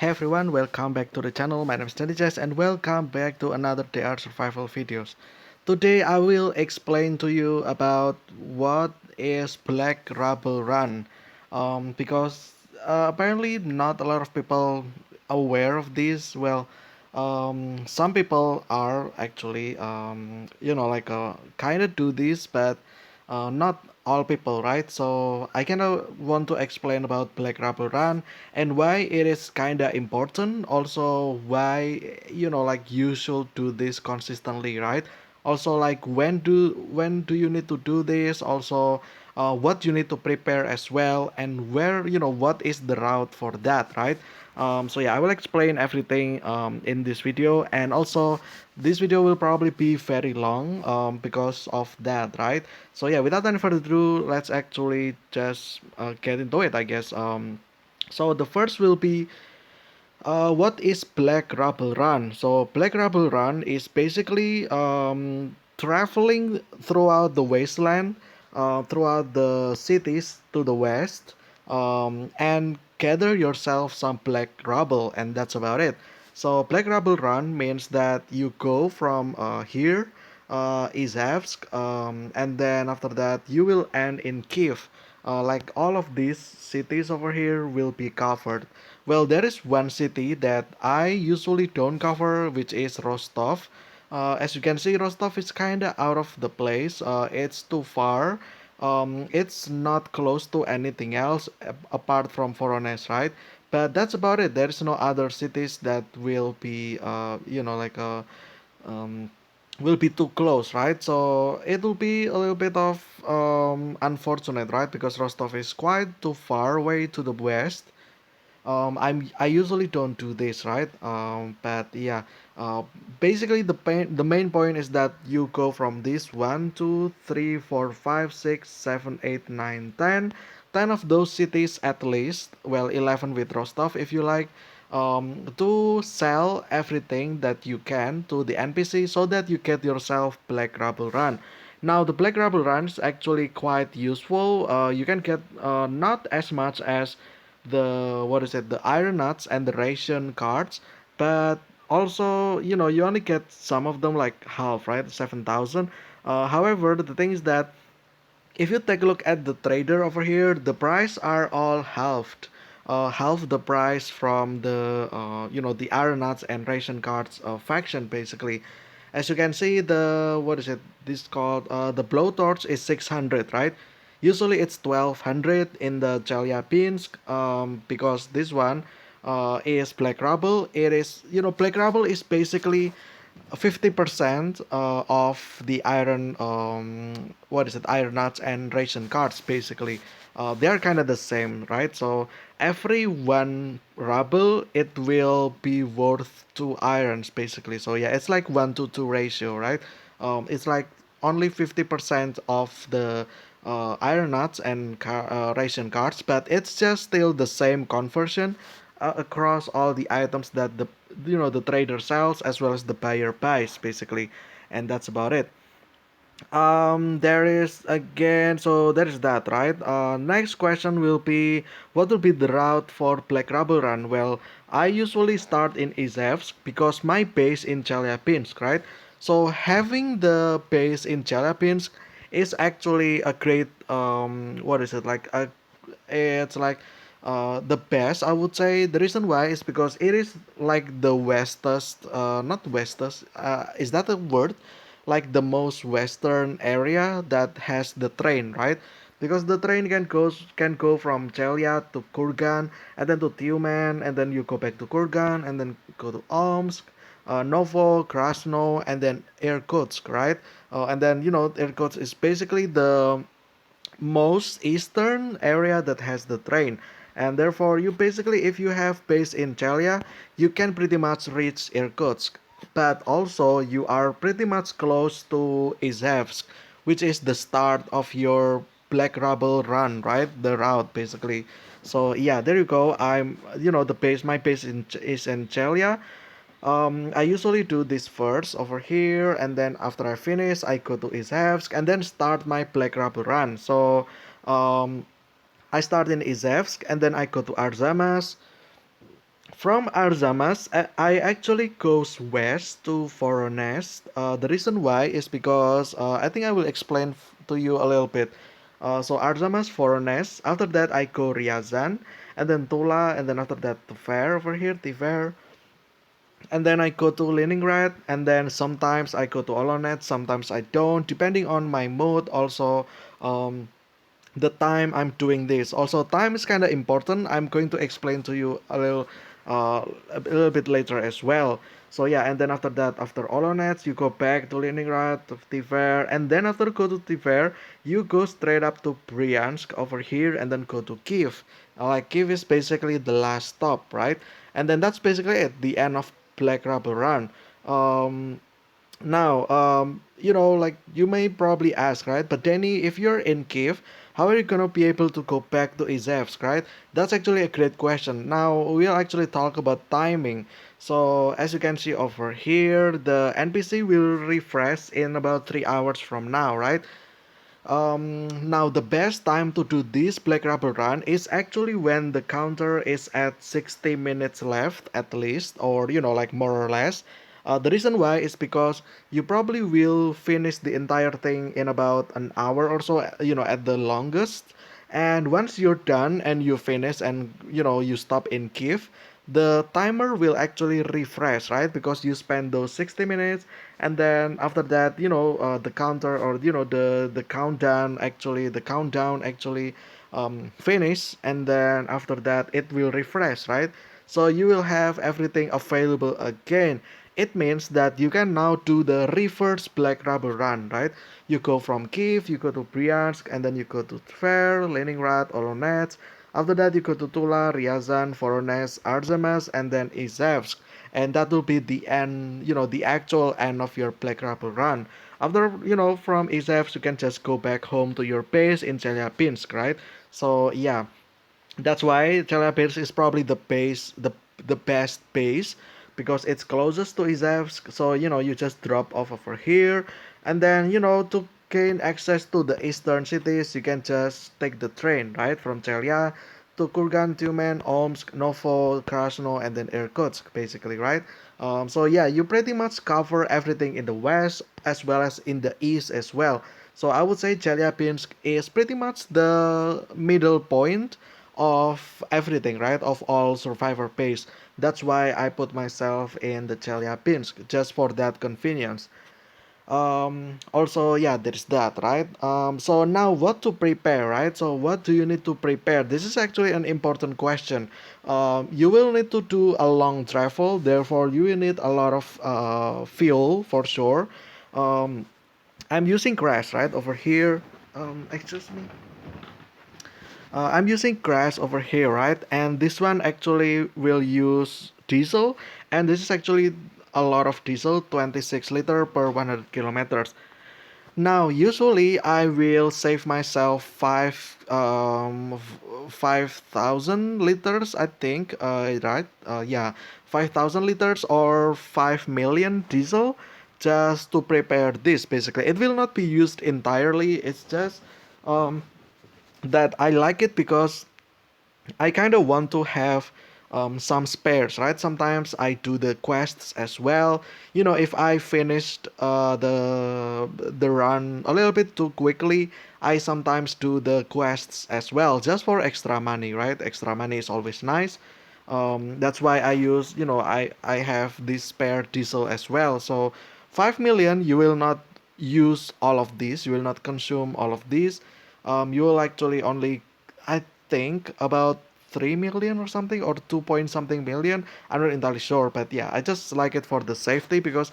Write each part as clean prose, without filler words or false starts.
Hey everyone, welcome back to the channel. My name is Voronezh and welcome back to another DR survival videos. Today I will explain to you about what is Black Rubble Run. Because apparently not a lot of people aware of this. Well, some people are actually kind of do this, but not all people, right? So I kind of want to explain about Black Rubble Run and why it is kind of important. Also, why you should do this consistently, right? Also, like when do you need to do this? Also, what you need to prepare as well, and where what is the route for that, right? So yeah, I will explain everything in this video, and also this video will probably be very long because of that, right? So yeah, without any further ado, let's actually just get into it, I guess. So the first will be what is Black Rubble Run? So Black Rubble Run is basically traveling throughout the wasteland, throughout the cities to the west, and gather yourself some black rubble, and that's about it. So Black Rubble Run means that you go from here, Izevsk, and then after that you will end in Kiev. Like all of these cities over here will be covered. Well, there is one city that I usually don't cover, which is Rostov. As you can see, Rostov is kind of out of the place. It's too far. It's not close to anything else apart from Voronezh, right? But that's about it. There is no other cities that will be, um, will be too close, right? So it will be a little bit of unfortunate, right? Because Rostov is quite too far away to the west. I usually don't do this, right? But yeah, uh, basically the main point is that you go from this 10 of those cities at least, well 11 with Rostov if you like, to sell everything that you can to the NPC so that you get yourself Black Rubble Run. Now the Black Rubble Run is actually quite useful. You can get not as much as the iron nuts and the ration cards, but also you only get some of them like half, right? 7,000. However, the thing is that if you take a look at the trader over here, the price are all halved. Half the price from the the iron nuts and ration cards faction basically. As you can see, the what is it? This called the blowtorch is 600, right? Usually it's 1200 in the Chelyabinsk, because this one is Black Rubble. It is Black Rubble is basically 50% of the iron iron nuts and ration cards basically. They're kind of the same, right? So every one rubble it will be worth 2 irons basically. So yeah, it's like 1 to 2 ratio, right? It's like only 50% of the iron nuts and ration cards, but it's just still the same conversion across all the items that the trader sells as well as the buyer buys basically, and that's about it. There is again, so there is that, right? Next question will be, what will be the route for Black Rubble Run? Well, I usually start in Izevsk because my base in Chelyabinsk, right? So having the base in Chelyabinsk is actually a great it's like the best, I would say. The reason why is because it is like the westest, not westest, is that a word? Like the most western area that has the train, right? Because the train can go from Chelia to Kurgan, and then to Tiumen, and then you go back to Kurgan, and then go to Omsk, Novo, Krasno, and then Irkutsk, right? And then Irkutsk is basically the most eastern area that has the train, and therefore you basically, if you have base in Chelia, you can pretty much reach Irkutsk, but also you are pretty much close to Izevsk, which is the start of your Black Rubble Run, right? The route basically. So yeah, there you go. I'm the base, my base is in Chelia. I usually do this first over here, and then after I finish, I go to Izevsk and then start my Black Rubble Run. So um, I start in Izevsk and then I go to Arzamas, From Arzamas, I actually goes west to Voronezh. The reason why is because I think I will explain to you a little bit. So Arzamas, Voronezh. After that, I go Ryazan, and then Tula, and then after that Tver over here, Tver, and then I go to Leningrad, and then sometimes I go to Olonets, sometimes I don't, depending on my mood. Also, um, the time I'm doing this. Also, time is kind of important. I'm going to explain to you uh, a little bit later as well. So yeah, and then after that, after Olonets, you go back to Leningrad, to Tver, and then after go to Tver, you go straight up to Priyansk over here, and then go to Kiev. Like Kiev is basically the last stop, right? And then that's basically it, the end of Black Rubble Run. Um, Now, like you may probably ask, right? But Danny, if you're in Kiev, how are you gonna be able to go back to Izevsk, right? That's actually a great question. Now we'll actually talk about timing. So as you can see over here, the NPC will refresh in about 3 hours from now, right? Now the best time to do this Black Rubber Run is actually when the counter is at 60 minutes left at least, or like more or less. The reason why is because you probably will finish the entire thing in about an hour or so, at the longest. And once you're done and you finish and you stop in Kiev, the timer will actually refresh, right? Because you spend those 60 minutes, and then after that, the counter, or the countdown actually finish, and then after that it will refresh, right? So you will have everything available again. It means that you can now do the reverse Black Rubber Run, right? You go from Kiev, you go to Bryansk, and then you go to Tver, Leningrad, Olonets. After that, you go to Tula, Ryazan, Voronezh, Arzamas, and then Izevsk. And that will be the end, the actual end of your Black Rubber Run. After, from Izevsk, you can just go back home to your base in Chelyabinsk, right? So, yeah, that's why Chelyabinsk is probably the best base because it's closest to Izevsk. So you just drop off over here, and then to gain access to the eastern cities, you can just take the train right from Chelya to Kurgan, Tyumen, Omsk, Novo, Krasno, and then Irkutsk, basically, right? So yeah, you pretty much cover everything in the west as well as in the east as well. So I would say Chelyabinsk is pretty much the middle point of everything, right? Of all survivor base. That's why I put myself in the Chelyabinsk just for that convenience. Also, yeah, there's that, right? So now what to prepare, right? So what do you need to prepare? This is actually an important question. You will need to do a long travel, therefore you will need a lot of fuel for sure. um, I'm using grass right over here. Excuse me. I'm using grass over here, right? And this one actually will use diesel, and this is actually a lot of diesel, 26 liter per 100 kilometers. Now, usually I will save myself 5,000 liters, I think, right? Yeah, 5,000 liters or 5 million diesel just to prepare this. Basically, it will not be used entirely. It's just um, that I like it because I kind of want to have some spares, right? Sometimes I do the quests as well. If I finished the run a little bit too quickly, I sometimes do the quests as well, just for extra money, right? Extra money is always nice. That's why I use, I have this spare diesel as well. So 5 million, you will not use all of these. You will not consume all of these. You will actually only, I think, about 3 million or something, or 2 point something million. I'm not entirely sure, but yeah, I just like it for the safety because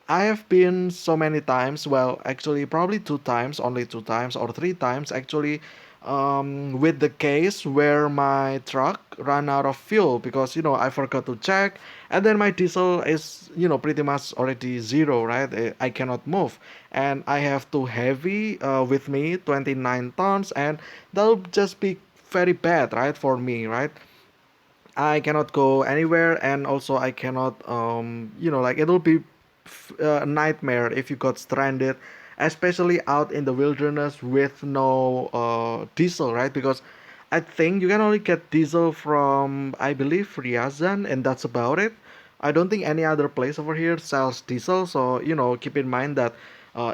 I have been so many times, well, actually, probably two times, only two times or three times actually, with the case where my truck ran out of fuel because, I forgot to check, and then my diesel is, pretty much already zero, right? I cannot move, and I have too heavy with me, 29 tons, and that'll just be very bad, right, for me, right? I cannot go anywhere, and also I cannot, like it'll be a nightmare if you got stranded, especially out in the wilderness with no diesel, right? Because I think you can only get diesel from, I believe, Ryazan, and that's about it. I don't think any other place over here sells diesel, so keep in mind that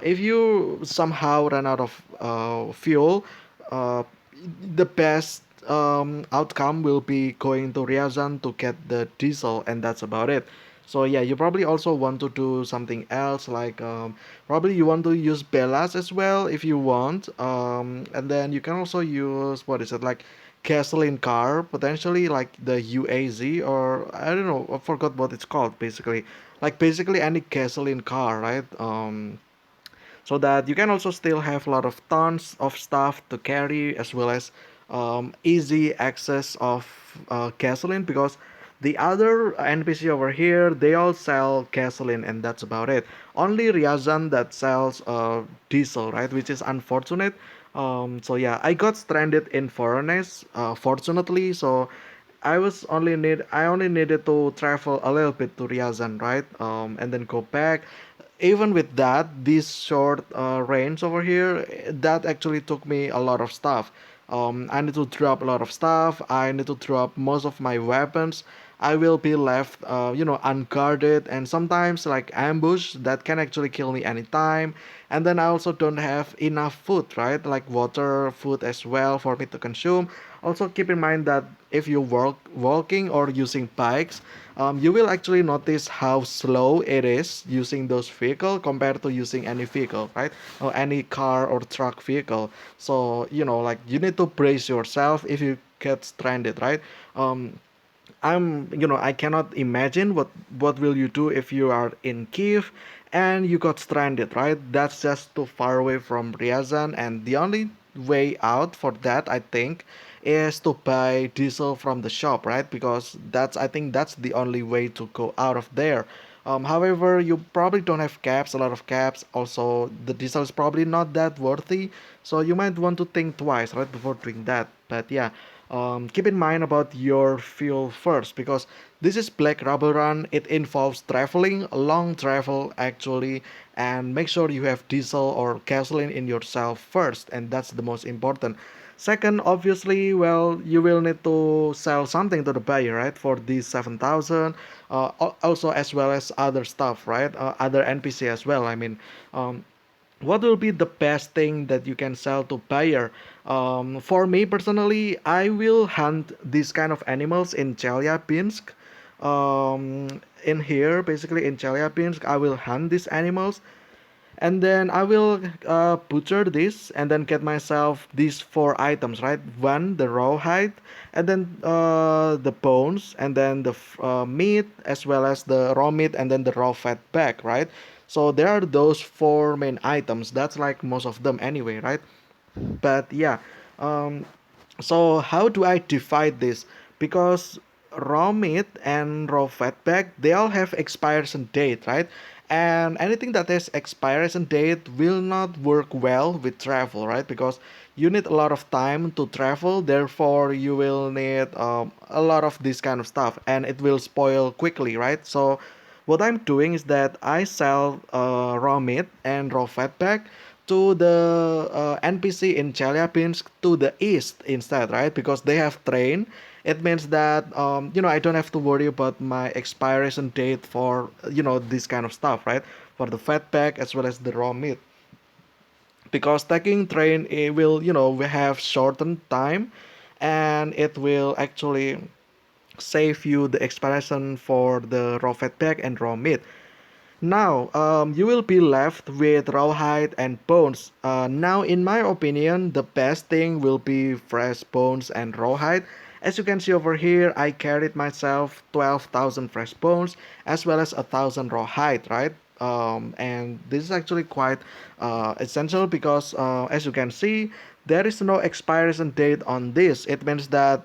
if you somehow run out of fuel, uh, the best outcome will be going to Ryazan to get the diesel, and that's about it. So yeah, you probably also want to do something else, like probably you want to use Belas as well if you want, and then you can also use, what is it, like gasoline car, potentially like the UAZ, or I don't know, I forgot what it's called, basically, like basically any gasoline car, right? So that you can also still have a lot of tons of stuff to carry, as well as easy access of gasoline, because the other NPC over here, they all sell gasoline, and that's about it. Only Ryazan that sells diesel, right, which is unfortunate. So yeah, I got stranded in Voronezh, fortunately. So I only needed to travel a little bit to Ryazan, right? And then go back. Even with that, this short range over here, that actually took me a lot of stuff. I need to drop a lot of stuff. I need to drop most of my weapons. I will be left, unguarded, and sometimes like ambush that can actually kill me anytime. And then I also don't have enough food, right? Like water, food as well for me to consume. Also keep in mind that if you walking or using bikes, you will actually notice how slow it is using those vehicle compared to using any vehicle, right? Or any car or truck vehicle. So like you need to brace yourself if you get stranded, right? Um, I cannot imagine what will you do if you are in Kiev and you got stranded, right? That's just too far away from Ryazan, and the only way out for that, I think, is to buy diesel from the shop, right? Because I think that's the only way to go out of there. However, you probably don't have caps, a lot of caps. Also, the diesel is probably not that worthy, so you might want to think twice, right, before doing that. But yeah, keep in mind about your fuel first, because this is Black Rubble Run. It involves traveling, long travel actually, and make sure you have diesel or gasoline in yourself first, and that's the most important. Second, obviously, well, you will need to sell something to the buyer, right? For these 7,000, also as well as other stuff, right? Other NPC as well. I mean, what will be the best thing that you can sell to buyer? For me personally, I will hunt these kind of animals in Chelyabinsk. In here, basically in Chelyabinsk, I will hunt these animals, and then I will butcher this and then get myself these four items, right? One, the rawhide, and then the bones, and then the meat, as well as the raw meat, and then the raw fat back, right? So there are those four main items. That's like most of them anyway, right? But yeah, um, so how do I divide this? Because raw meat and raw fatback, they all have expiration date, right? And anything that has expiration date will not work well with travel, right? Because you need a lot of time to travel, therefore you will need a lot of this kind of stuff, and it will spoil quickly, right? So what I'm doing is that I sell raw meat and raw fatback to the NPC in Chelyabinsk to the east instead, right? Because they have train. It means that I don't have to worry about my expiration date for this kind of stuff, right? For the fatback as well as the raw meat. Because taking train, it will we have shortened time, and it will actually save you the expiration for the raw fatback and raw meat. Now, you will be left with rawhide and bones. Now, in my opinion, the best thing will be fresh bones and rawhide. As you can see over here, I carried myself 12,000 fresh bones as well as 1,000 rawhide, right? And this is actually quite essential because, as you can see, there is no expiration date on this. It means that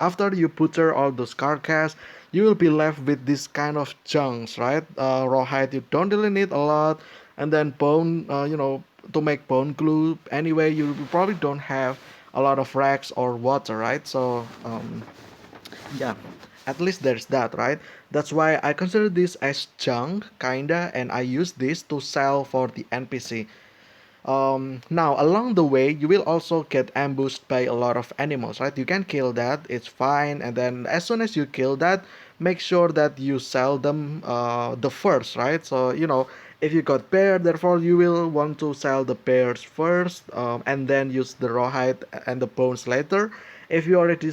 after you butcher all those carcass, you will be left with this kind of chunks, right? Rawhide you don't really need a lot, and then bone, to make bone glue. Anyway, you probably don't have a lot of racks or water, right? So yeah, at least there's that, right? That's why I consider this as junk, kinda, and I use this to sell for the NPC. Now, along the way, you will also get ambushed by a lot of animals, right? You can kill that, it's fine. And then as soon as you kill that, make sure that you sell them the first, right? So, if you got bear, therefore you will want to sell the bears first, and then use the rawhide and the bones later. If you already,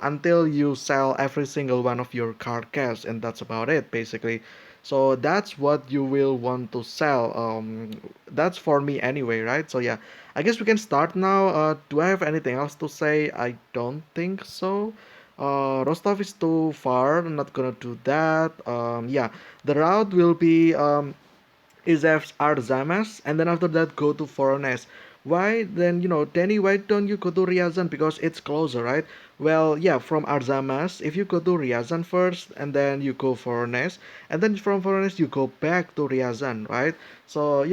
until you sell every single one of your carcass, and that's about it, basically. So that's what you will want to sell. That's for me anyway, right? So yeah, I guess we can start now. Do I have anything else to say? I don't think so. Rostov is too far. I'm not gonna do that. Yeah, the route will be Izevsk Arzamas, and then after that go to Voronezh. Why then, Danny, why don't you go to Ryazan? Because it's closer, right? Well, yeah, from Arzamas, if you go to Ryazan first, and then you go Voronezh, and then from Voronezh you go back to Ryazan, right? So,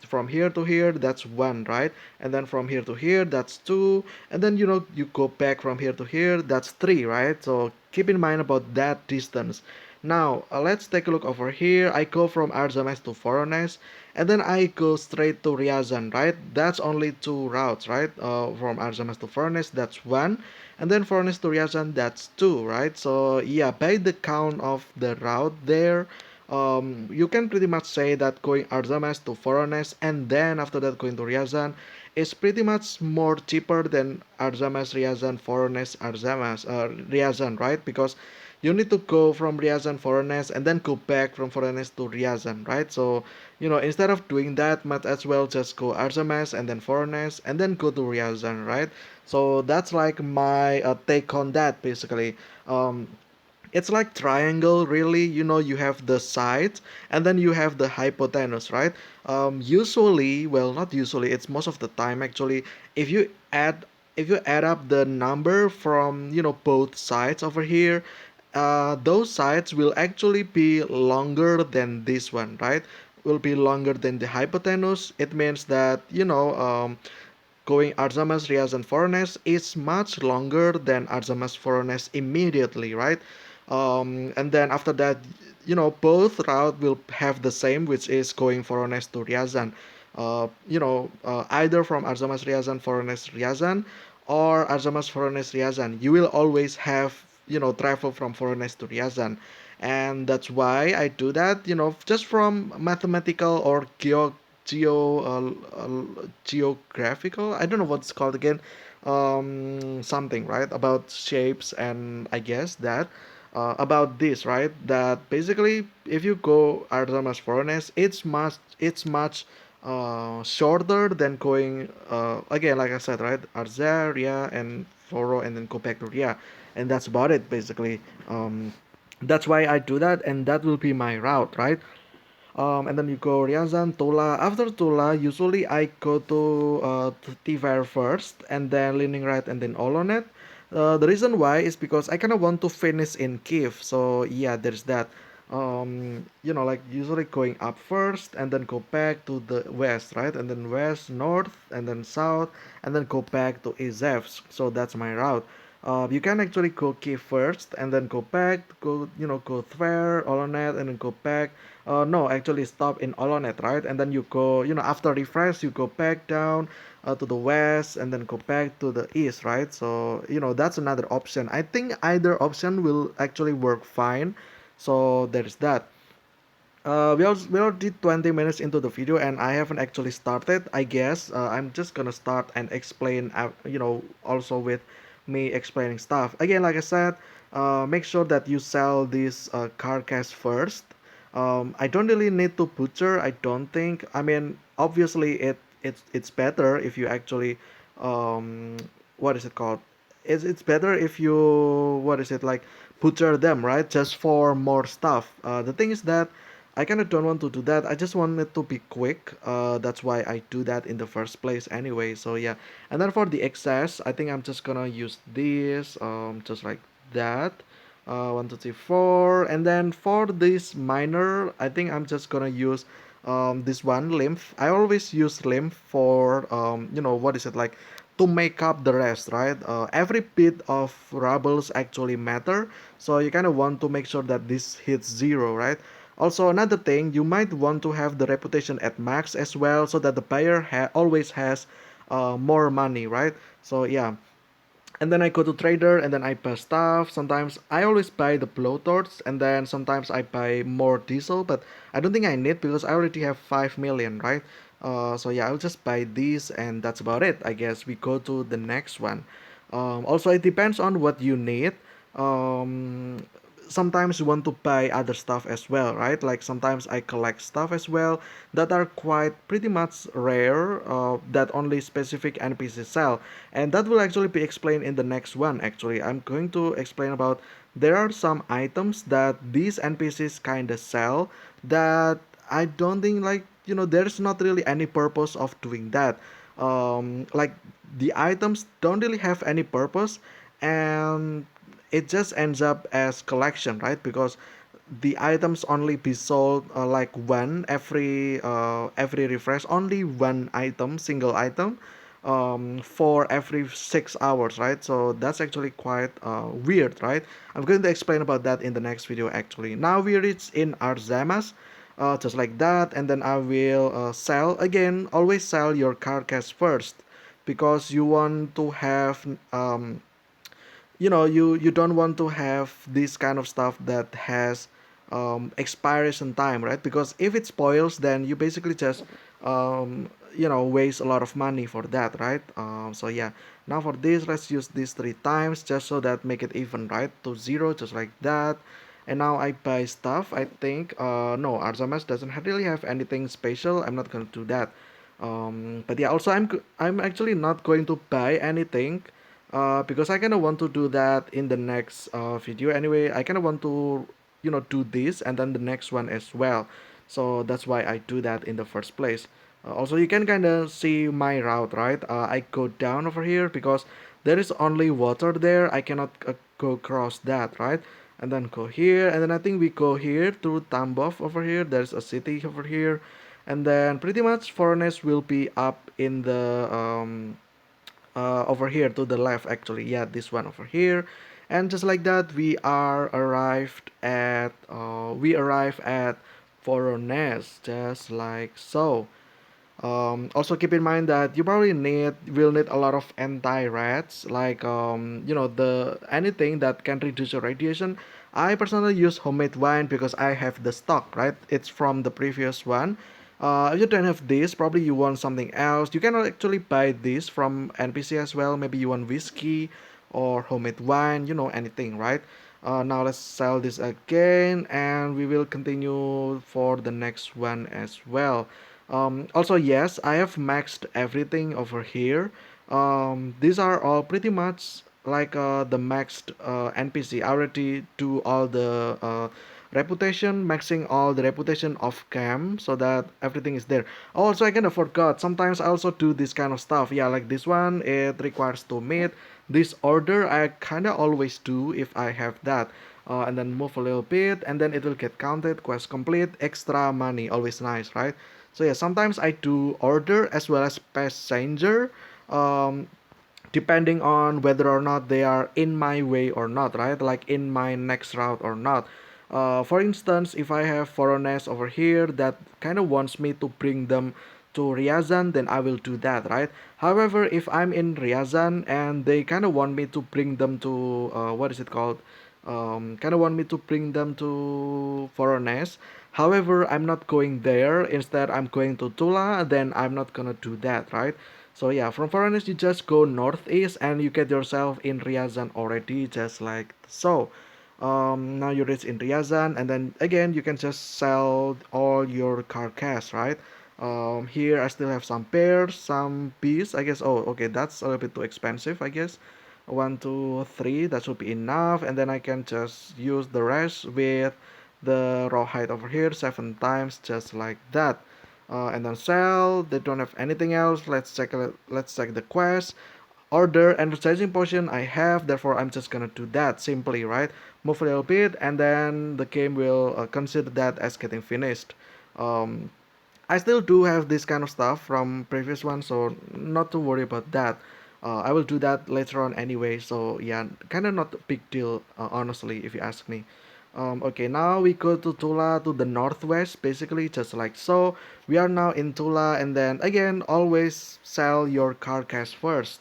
from here to here, that's one, right? And then from here to here, that's two, and then, you go back from here to here, that's three, right? So keep in mind about that distance. Now, let's take a look over here. I go from Arzamas to Voronezh, and then I go straight to Ryazan, right? That's only two routes, right? From Arzamas to Voronezh, that's one, and then Voronezh to Ryazan, that's two, right? So, yeah, by the count of the route there, you can pretty much say that going Arzamas to Voronezh and then after that going to Ryazan is pretty much more cheaper than Arzamas, Ryazan, Voronezh, Ryazan, right? Because you need to go from Ryazan Voronezh and then go back from Voronezh to Ryazan, right? So, instead of doing that, might as well just go Arzamas and then Voronezh and then go to Ryazan, right? So that's like my take on that basically. It's like triangle really, you have the sides and then you have the hypotenuse, right? Usually, well, not usually, it's most of the time actually, if you add if you add up the number from both sides over here, those sides will actually be longer than this one, right? Will be longer than the hypotenuse. It means that going Arzamas, Riaz, and Voronezh is much longer than Arzamas, Voronezh immediately, right? And then after that, both route will have the same, which is going Voronezh to Ryazan. Either from Arzamas, Ryazan, Voronezh, Ryazan, or Arzamas, Voronezh, Ryazan. You will always have, travel from Voronezh to Ryazan. And that's why I do that, just from mathematical or geographical, I don't know what's called again, something, right, about shapes. And I guess that about this, right, that basically if you go Arzamas Voronezh, it's much shorter than going again, like I said, right, Arzaria and Foro and then go back to Ria, and that's about it basically. That's why I do that, and that will be my route, right? And then you go Ryazan, Tula. After Tula, usually I go to Tver first, and then Leningrad, and then Olonet. The reason why is because I kind of want to finish in Kiev. So yeah, there's that. Like usually going up first, and then go back to the west, right? And then west, north, and then south, and then go back to Izevsk. So that's my route. You can actually go Kiev first, and then go back, go Tver, Olonet, and then go back. No, actually stop in Olonet, right? And then you go, after refresh, you go back down to the west and then go back to the east, right? So, that's another option. I think either option will actually work fine. So there's that. We already 20 minutes into the video and I haven't actually started. I guess I'm just gonna start and explain, also with me explaining stuff. Again, like I said, make sure that you sell this carcass first. I don't really need to butcher. I don't think. I mean, obviously, it's better if you actually, um, what is it called? It's better if you, what is it, like, butcher them, right? Just for more stuff. The thing is that I kind of don't want to do that. I just want it to be quick. That's why I do that in the first place anyway. So yeah. And then for the excess, I think I'm just gonna use this, just like that. One, two, three, four. And then for this minor, I think I'm just gonna use this one lymph. I always use lymph for what is it, like, to make up the rest, right? Every bit of rubbles actually matter, so you kind of want to make sure that this hits zero, right? Also, another thing, you might want to have the reputation at max as well, so that the buyer always has more money, right? So yeah, and then I go to trader and then I buy stuff. Sometimes I always buy the blowtorch and then sometimes I buy more diesel, but I don't think I need because I already have 5 million, right? So yeah, I'll just buy these and that's about it. I guess we go to the next one. Also, it depends on what you need. Um, Sometimes you want to buy other stuff as well, right? Like sometimes I collect stuff as well that are quite pretty much rare, that only specific NPCs sell, and that will actually be explained in the next one. Actually, I'm going to explain about there are some items that these NPCs kind of sell that I don't think, like, there's not really any purpose of doing that. Like, the items don't really have any purpose, and it just ends up as collection, right? Because the items only be sold like one every refresh, only one item, single item, for every 6 hours, right? So that's actually quite weird, right? I'm going to explain about that in the next video. Actually, now we reach in Arzamas, just like that, and then I will sell again. Always sell your carcass first, because you want to have you don't want to have this kind of stuff that has expiration time, right? Because if it spoils, then you basically just waste a lot of money for that, right? So yeah, now for this, let's use these 3 times just so that make it even, right? To 0, just like that. And now I buy stuff. I think no, Arzamas doesn't really have anything special. I'm not gonna do that. But yeah, also I'm actually not going to buy anything, because I kind of want to do that in the next video. Anyway, I kind of want to do this and then the next one as well, so that's why I do that in the first place. Also, you can kind of see my route, right? I go down over here because there is only water there. I cannot go across that, right? And then go here, and then I think we go here to Tambov over here. There's a city over here, and then pretty much Voronezh will be up in the over here to the left, actually. Yeah, this one over here. And just like that, we arrive at Voronezh, just like so. Also keep in mind that you probably will need a lot of anti-rats, like the anything that can reduce your radiation. I personally use homemade wine because I have the stock, right? It's from the previous one. If you don't have this, probably you want something else. You can actually buy this from NPC as well. Maybe you want whiskey or homemade wine, anything, right? Now let's sell this again, and we will continue for the next one as well. Also, yes, I have maxed everything over here. These are all pretty much like the maxed NPC. I already do all the reputation, maxing all the reputation of cam so that everything is there. Also, I kind of forgot. Sometimes I also do this kind of stuff. Yeah, like this one, it requires to meet this order. I kind of always do if I have that. And then move a little bit, and then it will get counted. Quest complete, extra money, always nice, right? So yeah, sometimes I do order as well as passenger, um, depending on whether or not they are in my way or not, right? Like in my next route or not. For instance, if I have Voronezh over here that kind of wants me to bring them to Ryazan, then I will do that, right? However, if I'm in Ryazan and they kind of want me to bring them to what is it called? Kind of want me to bring them to Voronezh. However, I'm not going there. Instead, I'm going to Tula. Then I'm not gonna do that, right? So yeah, from Voronezh you just go northeast and you get yourself in Ryazan already, just like so. Now you reach in Ryazan, and then again you can just sell all your carcass, right? Here I still have some pears, some bees. I guess. Oh, okay, that's a little bit too expensive, I guess. 1, 2, 3, that should be enough, and then I can just use the rest with the rawhide over here 7 times, just like that. And then sell. They don't have anything else. Let's check the quest. Order energizing potion I have, therefore I'm just gonna do that simply, right? Move a little bit, and then the game will consider that as getting finished. um, I still do have this kind of stuff from previous one, so not to worry about that. I will do that later on anyway, so yeah, kind of not a big deal, honestly, if you ask me. Okay, now we go to Tula to the northwest, basically just like so. We are now in Tula, and then again, always sell your carcass first.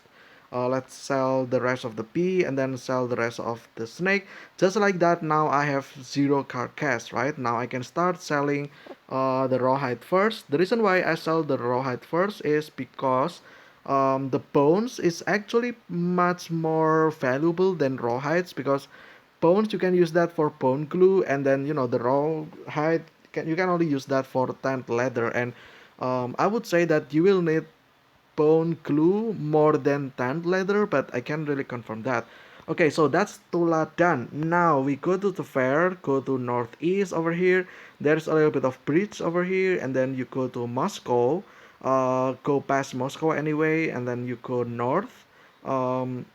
Let's sell the rest of the pea and then sell the rest of the snake. Just like that, now I have zero carcass, right? Now I can start selling the rawhide first. The reason why I sell the rawhide first is because the bones is actually much more valuable than rawhides because bones you can use that for bone glue, and then the raw hide you can only use that for tanned leather. And I would say that you will need bone glue more than tanned leather, but I can't really confirm that. Okay, so that's Tula done. Now we go to the fair, go to northeast over here. There's a little bit of bridge over here, and then you go to Moscow. Go past Moscow anyway, and then you go north. Um,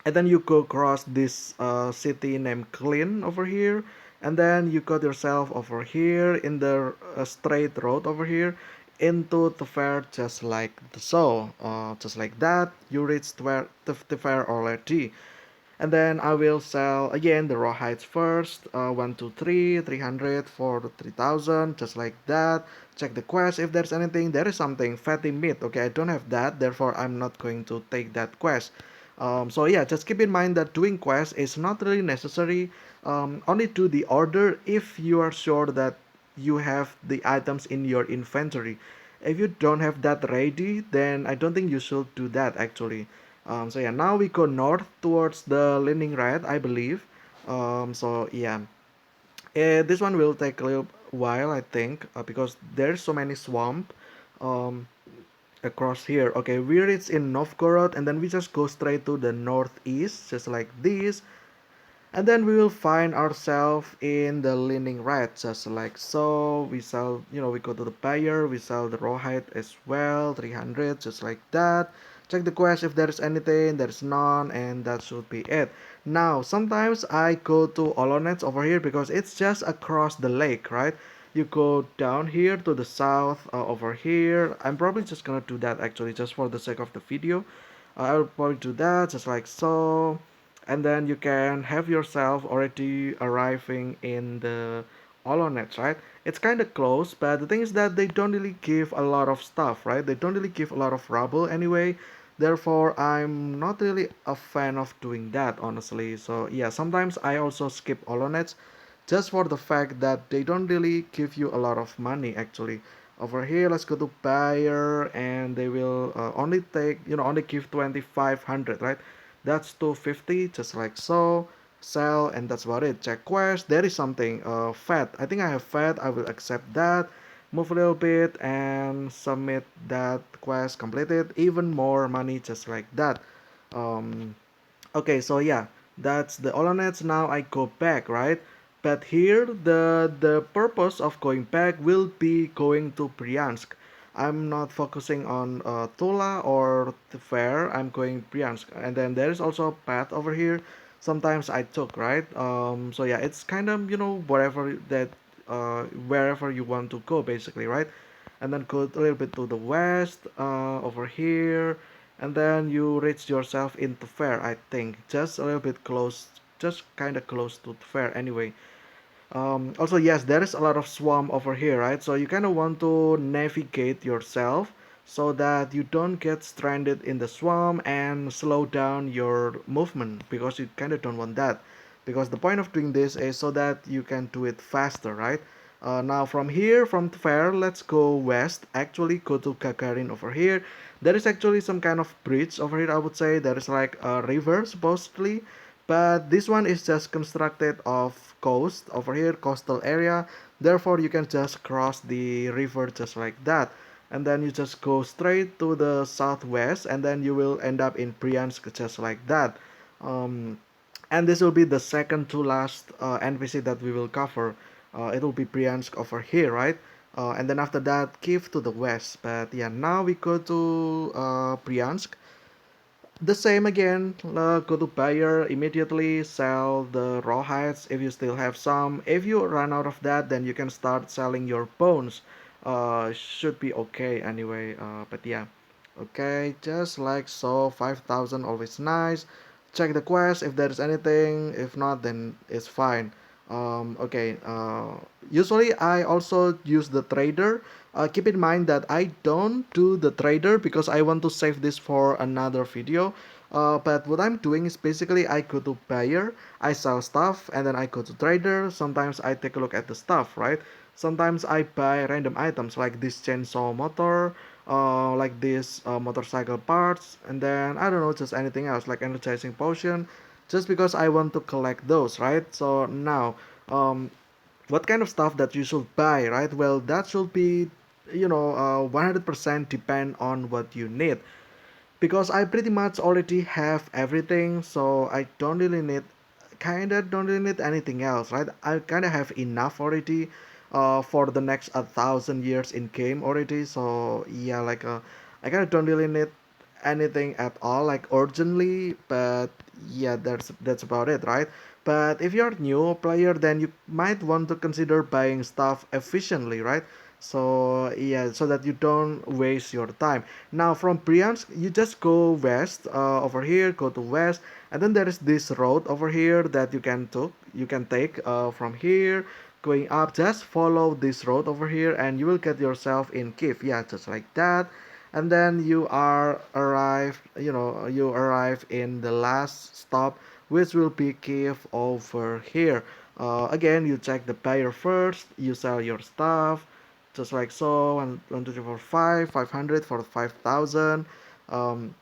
and then you go across this city named Klin over here, and then you got yourself over here in the straight road over here into the fair, just like so, just like that you reach the fair already. And then I will sell again the raw hides first. 1 2 3 300 for 3000, just like that. Check the quest if there's anything. There is something fatty meat. Okay, I don't have that, therefore I'm not going to take that quest. So yeah, just keep in mind that doing quests is not really necessary. Only do the order if you are sure that you have the items in your inventory. If you don't have that ready, then I don't think you should do that actually. So yeah, now we go north towards the Leningrad, I believe. So yeah, this one will take a little while, I think, because there's so many swamp um, across here. Okay, we reach in Novgorod, and then we just go straight to the northeast, just like this. And then we will find ourselves in the Leningrad, just like so. We sell, we go to the buyer, we sell the rawhide as well, 300, just like that. Check the quest if there's anything, there's none, and that should be it. Now, sometimes I go to Olonets over here because it's just across the lake, right? You go down here to the south, over here. I'm probably just gonna do that actually, just for the sake of the video. I'll probably do that, just like so, and then you can have yourself already arriving in the Olonets, right? It's kind of close, but the thing is that they don't really give a lot of stuff, right? They don't really give a lot of rubble anyway. Therefore, I'm not really a fan of doing that, honestly. So yeah, sometimes I also skip Olonets just for the fact that they don't really give you a lot of money actually. Over here, let's go to buyer, and they will only take, only give 2500, right? That's 250, just like so. Sell, and that's about it. Check quest. There is something. Fat. I think I have fat. I will accept that. Move a little bit and submit that quest completed. Even more money, just like that. Um, Okay, so yeah, that's the Olonets. Now I go back, right? But here, the purpose of going back will be going to Priyansk. I'm not focusing on Tula or Tver. I'm going Priyansk, and then there is also a path over here. Sometimes I took, right. So yeah, it's kind of whatever that wherever you want to go, basically, right? And then go a little bit to the west, over here, and then you reach yourself into fair, I think, just a little bit close, just kind of close to fair anyway. Also, yes, there is a lot of swamp over here, right? So you kind of want to navigate yourself so that you don't get stranded in the swamp and slow down your movement, because you kind of don't want that. Because the point of doing this is so that you can do it faster, right? Now from here, from Tver, let's go west. Actually, go to Gagarin over here. There is actually some kind of bridge over here, I would say. There is like a river, supposedly. But this one is just constructed of coast over here, coastal area. Therefore, you can just cross the river just like that. And then you just go straight to the southwest, and then you will end up in Bryansk just like that. Um, and this will be the second to last NPC that we will cover. It will be Bryansk over here, right? And then after that, Kiev to the west. But yeah, now we go to Bryansk. The same again, go to buyer immediately, sell the rawhides if you still have some. If you run out of that, then you can start selling your bones. Should be okay anyway, but yeah. Okay, just like so, 5000, always nice. Check the quest if there's anything, if not, then it's fine. Okay, usually I also use the trader. Keep in mind that I don't do the trader because I want to save this for another video. But what I'm doing is basically I go to buyer, I sell stuff, and then I go to trader. Sometimes I take a look at the stuff, right? Sometimes I buy random items like this chainsaw motor, like this motorcycle parts, and then I don't know, just anything else like energizing potion, just because I want to collect those, right? So now, um, what kind of stuff that you should buy, right? Well, that should be, 100% depend on what you need, because I pretty much already have everything, so I don't really need anything else, right? I kinda have enough already, for the next 1,000 years in game already. So yeah, like I kinda don't really need anything at all, like urgently. But yeah, that's about it, right? But if you're new player, then you might want to consider buying stuff efficiently, right? So yeah, so that you don't waste your time. Now from Priyansk, you just go west, over here, go to west, and then there is this road over here that you can take, from here, going up. Just follow this road over here, and you will get yourself in Kiev. Yeah, just like that. And then you arrive in the last stop, which will be Kiev over here. Again, you check the buyer first, you sell your stuff, just like so. And 500 for 5,000. um,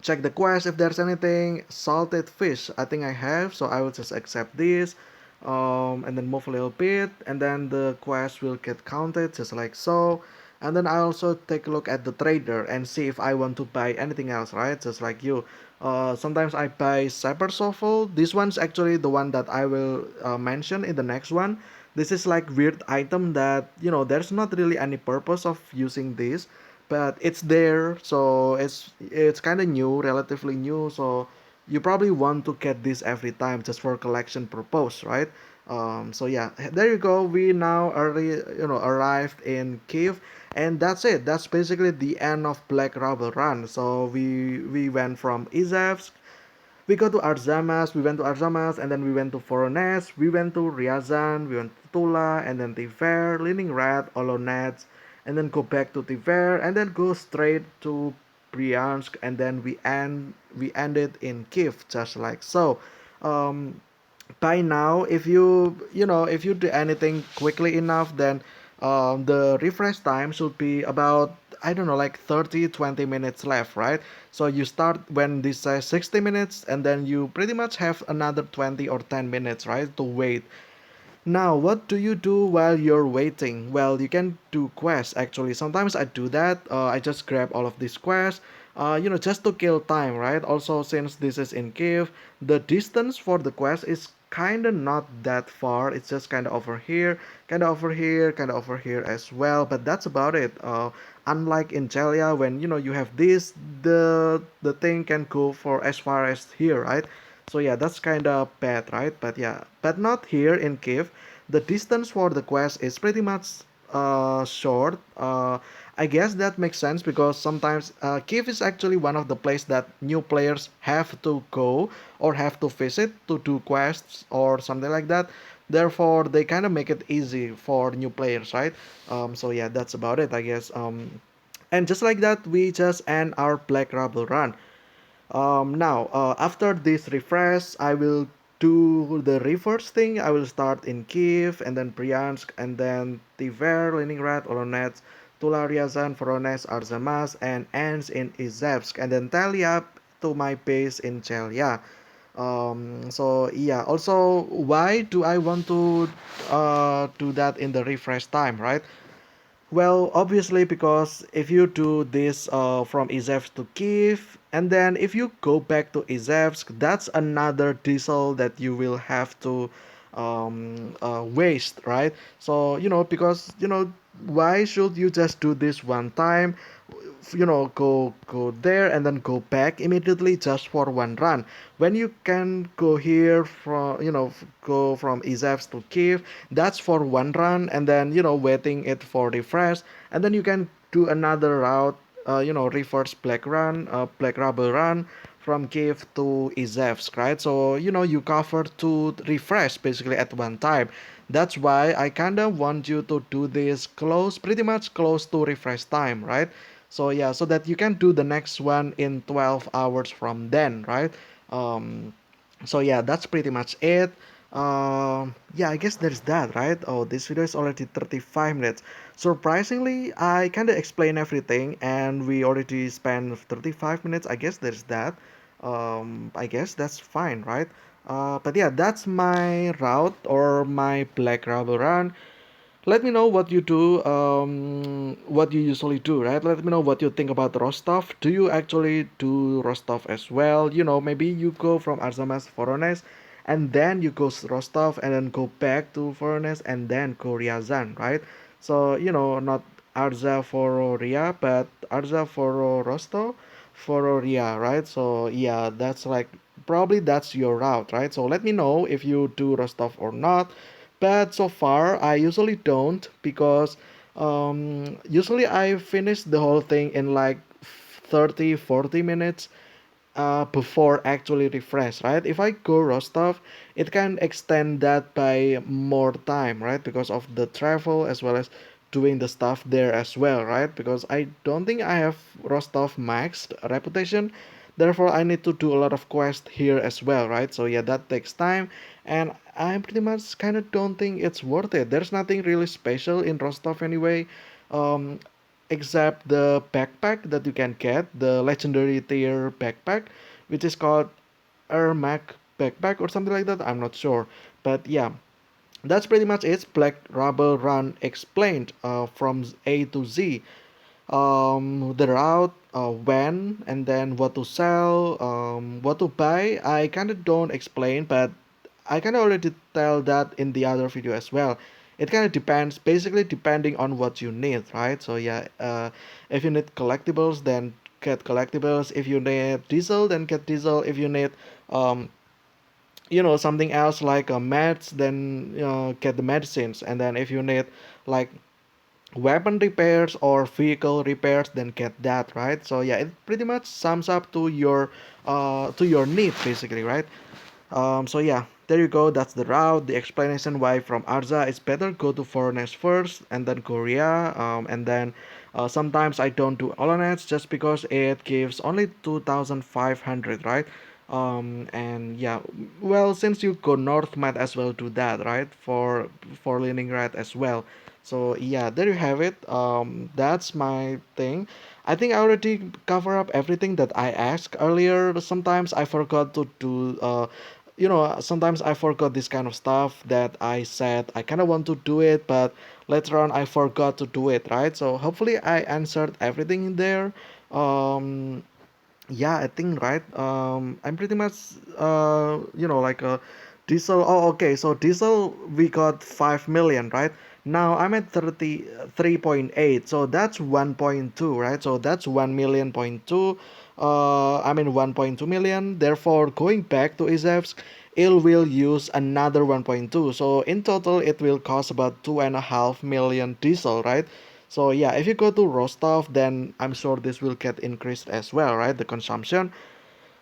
Check the quest if there's anything. Salted fish, I think I have, so I will just accept this, and then move a little bit, and then the quest will get counted just like so. And then I also take a look at the trader and see if I want to buy anything else, right? Just like you. Sometimes I buy cyber shuffle. This one's actually the one that I will mention in the next one. This is like weird item that, there's not really any purpose of using this, but it's there. So it's kind of new, relatively new. So you probably want to get this every time just for collection purpose, right? So yeah, there you go. We now already, arrived in Kiev, and that's it. That's basically the end of Black Rubble Run. So we went from Izevsk, we go to Arzamas, we went to Arzamas, and then we went to Voronezh, we went to Ryazan, we went to Tula, and then Tver, Leningrad, Olonets, and then go back to Tver, and then go straight to Priyansk, and then we ended in Kiev, just like so. Um, by now, if you do anything quickly enough, then the refresh time should be about, I don't know, like 30-20 minutes left, right? So you start when this says 60 minutes, and then you pretty much have another 20 or 10 minutes, right, to wait. Now, what do you do while you're waiting? Well, you can do quests actually. Sometimes I do that. I just grab all of these quests, just to kill time, right? Also, since this is in Kiev, the distance for the quest is kind of not that far. It's just kind of over here, kind of over here, kind of over here as well. But that's about it. Unlike in Chelia, when you have this, the thing can go for as far as here, right? So yeah, that's kind of bad, right? But yeah, but not here in Kiev. The distance for the quest is pretty much short. I guess that makes sense because sometimes Kiev is actually one of the places that new players have to go or have to visit to do quests or something like that. Therefore, they kind of make it easy for new players, right? So yeah, that's about it, I guess. And just like that, we just end our Black Rubble run. Now, after this refresh, I will do the reverse thing. I will start in Kiev, and then Priyansk, and then Tver, Leningrad, Olonets, Tula, Ryazan, Voronezh, Arzamas, and ends in Izevsk, and then tally up to my base in Chelia. So yeah, also, why do I want to do that in the refresh time, right? Well, obviously, because if you do this from Izevsk to Kiev, and then if you go back to Izevsk, that's another diesel that you will have to waste, right? So, because, why should you just do this one time? Go there and then go back immediately just for one run, when you can go here from, go from Izevsk to Kiev. That's for one run, and then, waiting it for refresh, and then you can do another route, reverse Black Rubber Run from Kiev to Izevsk, right? So you cover to refresh basically at one time. That's why I kinda want you to do this close, pretty much close to refresh time, right? So yeah, so that you can do the next one in 12 hours from then, right? Um, so yeah, that's pretty much it. Yeah, I guess there's that, right? Oh, this video is already 35 minutes. Surprisingly, I kind of explain everything and we already spent 35 minutes. I guess there's that. I guess that's fine, right? But yeah, that's my route or my black rubber run. Let me know what you do, what you usually do, right? Let me know what you think about Rostov. Do you actually do Rostov as well? Maybe you go from Arzamas, Voronezh, and then you go Rostov, and then go back to Voronezh, and then go Ryazan, right? So, not Arza for Ria, but Arza for Rostov for Ria, right? So, yeah, that's like probably that's your route, right? So, let me know if you do Rostov or not. But so far, I usually don't because usually I finish the whole thing in like 30, 40 minutes before actually refresh, right? If I go Rostov, it can extend that by more time, right? Because of the travel as well as doing the stuff there as well, right? Because I don't think I have Rostov maxed reputation. Therefore, I need to do a lot of quests here as well, right? So yeah, that takes time, and I pretty much kind of don't think it's worth it. There's nothing really special in Rostov anyway. Um, except the backpack that you can get, the legendary tier backpack, which is called Ermac backpack or something like that. I'm not sure, but yeah, that's pretty much it. Black Rubble Run Explained from A to Z. The route, when, and then what to sell, what to buy. I kind of don't explain, but I kind of already tell that in the other video as well. It kind of depends, basically depending on what you need, right? So yeah, if you need collectibles, then get collectibles. If you need diesel, then get diesel. If you need um, something else like meds, then get the medicines. And then if you need like weapon repairs or vehicle repairs, then get that, right? So yeah, it pretty much sums up to your need basically, right? So yeah, there you go. That's the route. The explanation why from Arza it's better go to Voronezh first and then Korea. And then sometimes I don't do Olonets just because it gives only 2,500, right? And yeah, well, since you go north, might as well do that, right? For Leningrad as well. So yeah, there you have it. That's my thing. I think I already cover up everything that I asked earlier. Sometimes I forgot to do sometimes I forgot this kind of stuff that I said I kind of want to do it, but later on I forgot to do it, right? So hopefully I answered everything in there. Um, yeah, I think right. I'm pretty much like a diesel. Oh, okay. So diesel we got 5 million, right? Now I'm at 33.8. So that's 1.2, right? So that's 1 million point two. I mean 1.2 million. Therefore, going back to Izevsk, it will use another 1.2. So in total, it will cost about 2.5 million diesel, right? So yeah, if you go to Rostov, then I'm sure this will get increased as well, right? The consumption.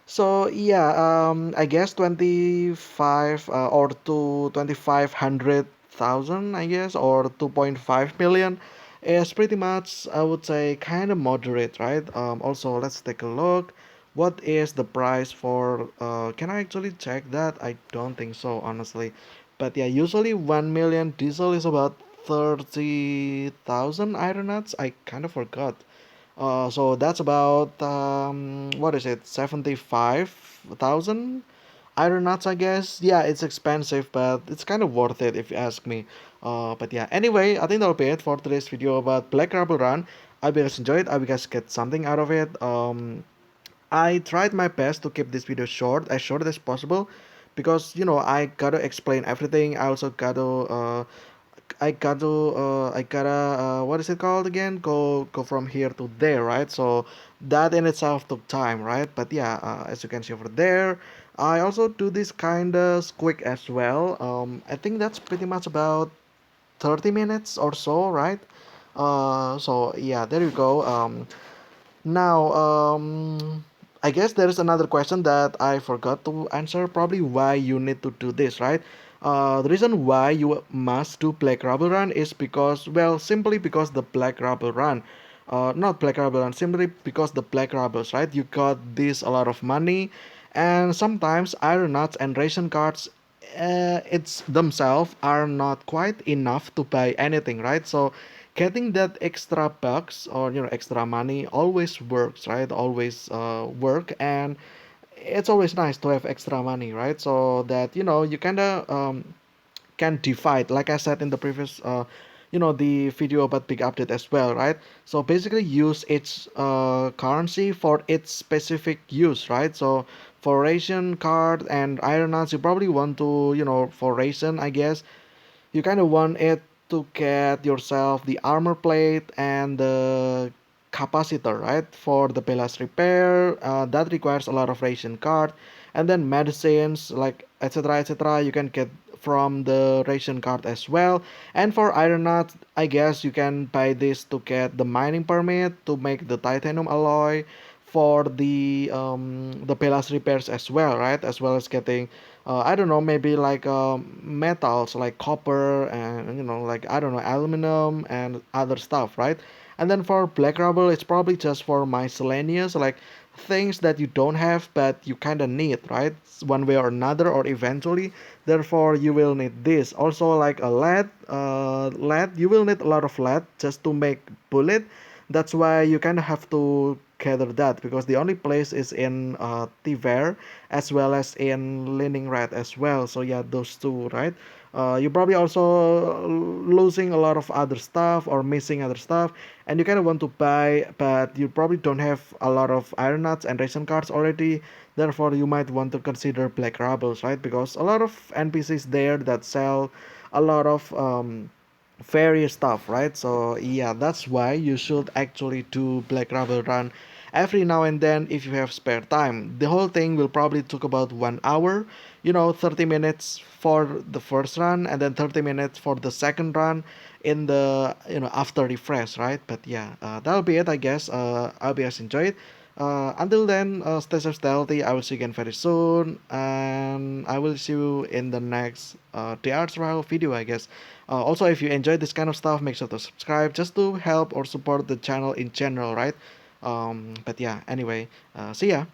So yeah, I guess 25 or to 2,500,000, I guess, or 2.5 million is pretty much, I would say, kind of moderate, right? Also, let's take a look. What is the price for? Can I actually check that? I don't think so, honestly. But yeah, usually 1 million diesel is about 30,000 iron nuts. I kind of forgot. So that's about what is it? 75,000 iron nuts, I guess. Yeah, it's expensive, but it's kind of worth it if you ask me. But yeah, anyway, I think that'll be it for today's video about Black Rubble Run. I hope you guys enjoyed. I hope you guys get something out of it. I tried my best to keep this video short as possible, because I gotta explain everything. I gotta what is it called again? Go from here to there, right? So that in itself took time, right? But yeah, as you can see over there, I also do this kind of quick as well. I think that's pretty much about 30 minutes or so, right? So yeah, there you go. Now, I guess there is another question that I forgot to answer. Probably why you need to do this, right? The reason why you must do Black Rubble Run is because, well, simply because the Black Rubble Run, not Black Rubble Run, simply because the Black Rubbles, right? You got this a lot of money, and sometimes iron nuts and ration cards, it's themselves are not quite enough to buy anything, right? So getting that extra bucks or extra money always works, right? Always work, and it's always nice to have extra money, right? So that you kind of can divide, like I said in the previous the video about big update as well, right? So basically use its currency for its specific use, right? So for ration card and iron nuts, you probably want to, for ration, I guess you kind of want it to get yourself the armor plate and the capacitor, right? For the Pelas repair, that requires a lot of ration card, and then medicines like etc. etc. You can get from the ration card as well. And for iron nuts, I guess you can buy this to get the mining permit to make the titanium alloy for the Pelas repairs as well, right? As well as getting I don't know, maybe like metals like copper and like I don't know, aluminum and other stuff, right? And then for black rubble, it's probably just for miscellaneous, like things that you don't have but you kind of need, right? One way or another, or eventually. Therefore, you will need this. Also, like a lead, you will need a lot of lead just to make bullet. That's why you kind of have to gather that because the only place is in Tver as well as in Leningrad as well. So yeah, those two, right? You probably also losing a lot of other stuff or missing other stuff, and you kind of want to buy, but you probably don't have a lot of iron nuts and ration cards already. Therefore, you might want to consider black rubbles, right? Because a lot of NPCs there that sell a lot of fairy stuff, right? So yeah, that's why you should actually do Black Rubble Run every now and then if you have spare time. The whole thing will probably took about 1 hour, 30 minutes for the first run and then 30 minutes for the second run in the after refresh, right? But yeah, that'll be it, I guess. I hope you guys enjoyed. Until then, stay safe, stay healthy. I will see you again very soon, and I will see you in the next the art survival video, I guess. Also, if you enjoy this kind of stuff, make sure to subscribe just to help or support the channel in general, right? But yeah, anyway, see ya.